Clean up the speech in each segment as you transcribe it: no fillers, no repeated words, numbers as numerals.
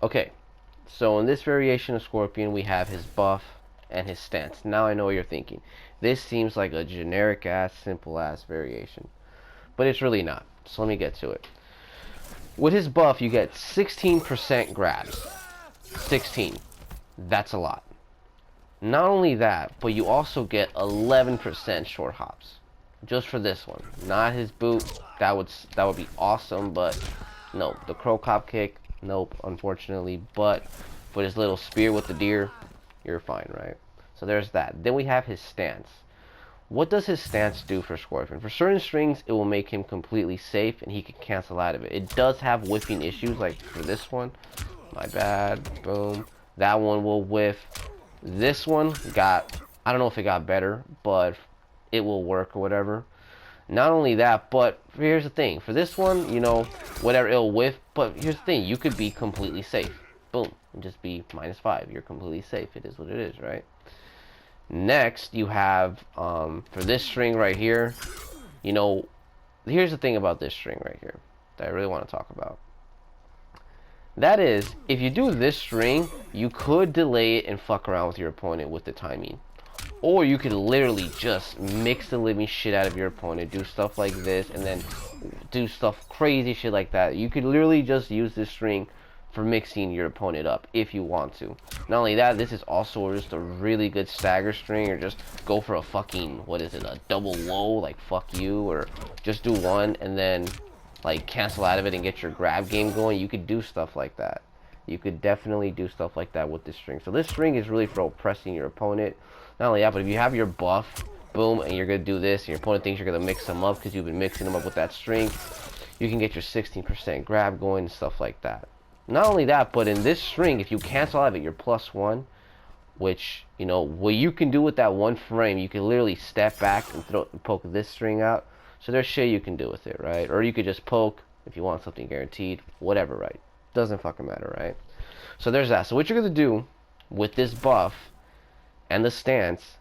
Okay, so in this variation of Scorpion, we have his buff and his stance. Now I know what you're thinking. This seems like a generic ass, simple ass variation, but it's really not. So let me get to it. With his buff, you get 16% grabs. 16. That's a lot. Not only that, but you also get 11% short hops. Just for this one. Not his boot. That would be awesome, but no. The crow cop kick, nope, unfortunately. But for his little spear with the deer, you're fine, right? So there's that. Then we have his stance. What does his stance do for Scorpion? For certain strings, it will make him completely safe and he can cancel out of it. It does have whiffing issues, like for this one. My bad. Boom. That one will whiff. This one got, I don't know if it got better, but it will work or whatever. Not only that, but here's the thing. For this one, you know, whatever, it'll whiff. But here's the thing. You could be completely safe. Boom. And just be -5. You're completely safe. It is what it is, right? Next, you have, for this string right here, you know, here's the thing about this string right here that I really want to talk about. That is, if you do this string, you could delay it and fuck around with your opponent with the timing. Or you could literally just mix the living shit out of your opponent, do stuff like this, and then do stuff crazy shit like that. You could literally just use this string for mixing your opponent up if you want to. Not only that, this is also just a really good stagger string, or just go for a fucking, what is it, a double low, like fuck you, or just do one and then like cancel out of it and get your grab game going. You could do stuff like that. You could definitely do stuff like that with this string. So this string is really for oppressing your opponent. Not only that, but if you have your buff, boom, and you're gonna do this, and your opponent thinks you're gonna mix them up because you've been mixing them up with that string, you can get your 16% grab going and stuff like that. Not only that, but in this string, if you cancel out of it, you're +1, which, you know, what you can do with that one frame, you can literally step back and poke this string out. So there's shit you can do with it, right? Or you could just poke if you want something guaranteed, whatever, right? Doesn't fucking matter, right? So there's that. So what you're gonna do with this buff and the stance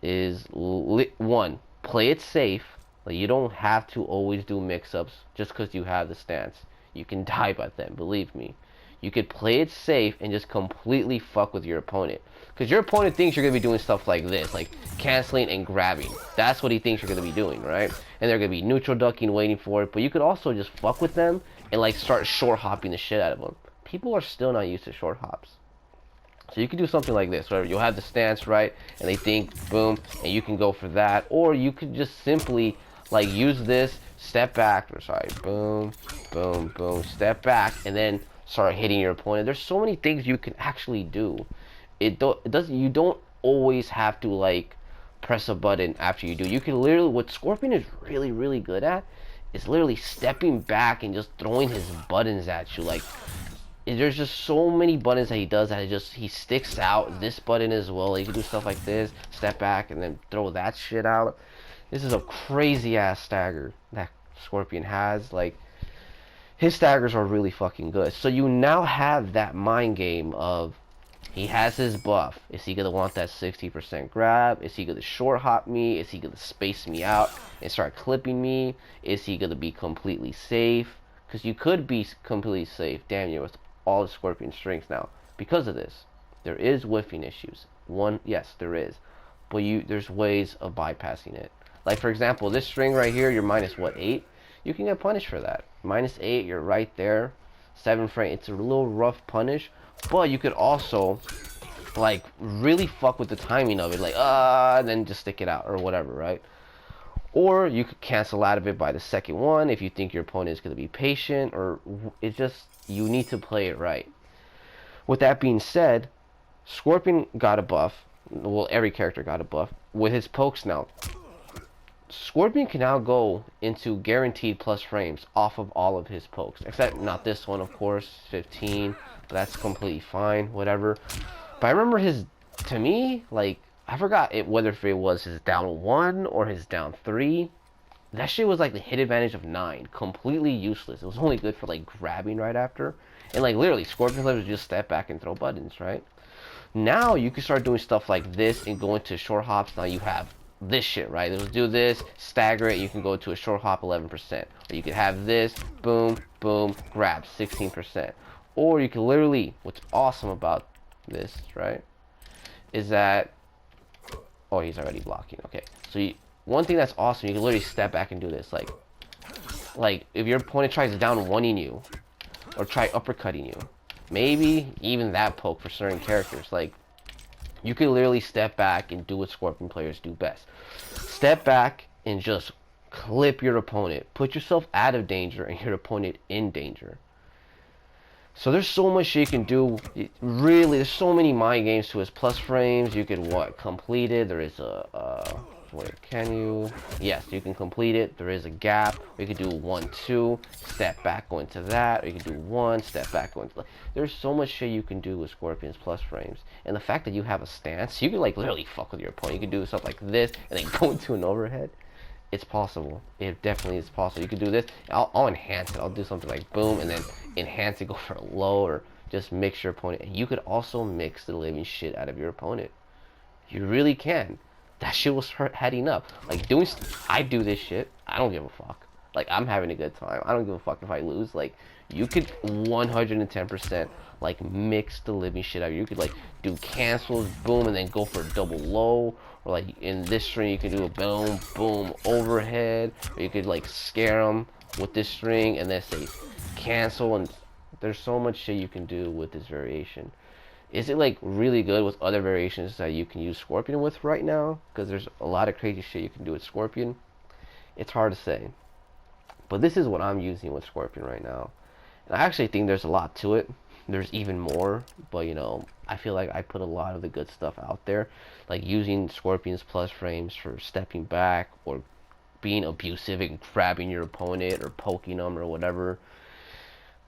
is, one, play it safe. Like, you don't have to always do mix-ups just because you have the stance. You can die by them, believe me. You could play it safe and just completely fuck with your opponent. Because your opponent thinks you're going to be doing stuff like this, like canceling and grabbing. That's what he thinks you're going to be doing, right? And they're going to be neutral ducking, waiting for it. But you could also just fuck with them and like start short hopping the shit out of them. People are still not used to short hops. So you can do something like this, where you'll have the stance, right? And they think, boom, and you can go for that. Or you could just simply like use this, step back, or sorry, boom, boom, boom, step back, and then start hitting your opponent. There's so many things you can actually do. You don't always have to like press a button after you do. You can literally, what Scorpion is really, really good at is literally stepping back and just throwing his buttons at you. Like, there's just so many buttons that he does that he sticks out. This button as well. You can do stuff like this, step back and then throw that shit out. This is a crazy ass stagger that Scorpion has. Like, his staggers are really fucking good. So you now have that mind game of, he has his buff. Is he going to want that 60% grab? Is he going to short hop me? Is he going to space me out and start clipping me? Is he going to be completely safe? Because you could be completely safe, damn near, with all the Scorpion strings now. Because of this, there is whiffing issues. Yes, there is. But there's ways of bypassing it. Like, for example, this string right here, you're -8? You can get punished for that. -8, you're right there. 7 frame, it's a little rough punish. But you could also, like, really fuck with the timing of it. Like, and then just stick it out or whatever, right? Or you could cancel out of it by the second one if you think your opponent is going to be patient. Or it's just, you need to play it right. With that being said, Scorpion got a buff. Well, every character got a buff. With his pokes now, Scorpion can now go into guaranteed plus frames off of all of his pokes. Except not this one, of course, 15. But that's completely fine, whatever. But I remember to me, like, I forgot whether it was his down 1 or his down 3. That shit was like the hit advantage of 9. Completely useless. It was only good for like grabbing right after. And like literally, Scorpion would just step back and throw buttons, right? Now you can start doing stuff like this and go into short hops. Now you have this shit, right? Let's do this, stagger it, you can go to a short hop 11%. Or you could have this, boom, boom, grab 16%. Or you can literally, what's awesome about this, right, is that, oh, he's already blocking. Okay, so one thing that's awesome, you can literally step back and do this. Like if your opponent tries to down one-ing you, or try uppercutting you, maybe even that poke for certain characters, like, you can literally step back and do what Scorpion players do best. Step back and just clip your opponent. Put yourself out of danger and your opponent in danger. So there's so much shit you can do. Really, there's so many mind games to his plus frames. You can complete it. There is a wait, can you? Yes, you can complete it. There is a gap. You can do 1, 2, step back, go into that. Or you can do 1, step back, go into. There's so much shit you can do with Scorpion's plus frames. And the fact that you have a stance, you can like literally fuck with your opponent. You can do stuff like this and then go into an overhead. It's possible. It definitely is possible. You can do this. I'll enhance it. I'll do something like boom and then enhance it, go for a low, or just mix your opponent. And you could also mix the living shit out of your opponent. You really can. That shit was heading up. Like I do this shit. I don't give a fuck. Like, I'm having a good time. I don't give a fuck if I lose. Like, you could 110% like mix the living shit out. You could like do cancels, boom, and then go for a double low. Or like in this string, you can do a boom, boom, overhead. Or you could like scare them with this string and then say cancel. And there's so much shit you can do with this variation. Is it like really good with other variations that you can use Scorpion with right now? Because there's a lot of crazy shit you can do with Scorpion. It's hard to say. But this is what I'm using with Scorpion right now. And I actually think there's a lot to it. There's even more. But, you know, I feel like I put a lot of the good stuff out there. Like using Scorpion's plus frames for stepping back or being abusive and grabbing your opponent or poking them or whatever.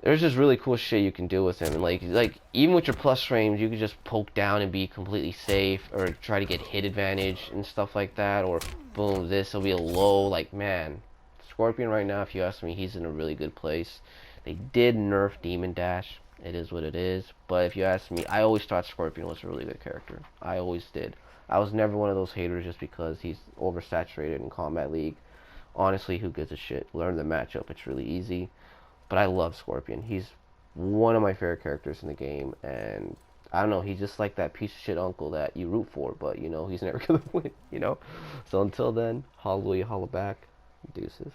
There's just really cool shit you can do with him. And like even with your plus frames, you can just poke down and be completely safe, or try to get hit advantage and stuff like that. Or boom, this will be a low. Like, man, Scorpion right now, if you ask me, he's in a really good place. They did nerf Demon Dash. It is what it is. But if you ask me, I always thought Scorpion was a really good character. I always did. I was never one of those haters just because he's oversaturated in Combat League. Honestly, who gives a shit? Learn the matchup. It's really easy. But I love Scorpion. He's one of my favorite characters in the game. And I don't know, he's just like that piece of shit uncle that you root for. But, you know, he's never going to win, you know? So until then, hallelujah, holla back. Deuces.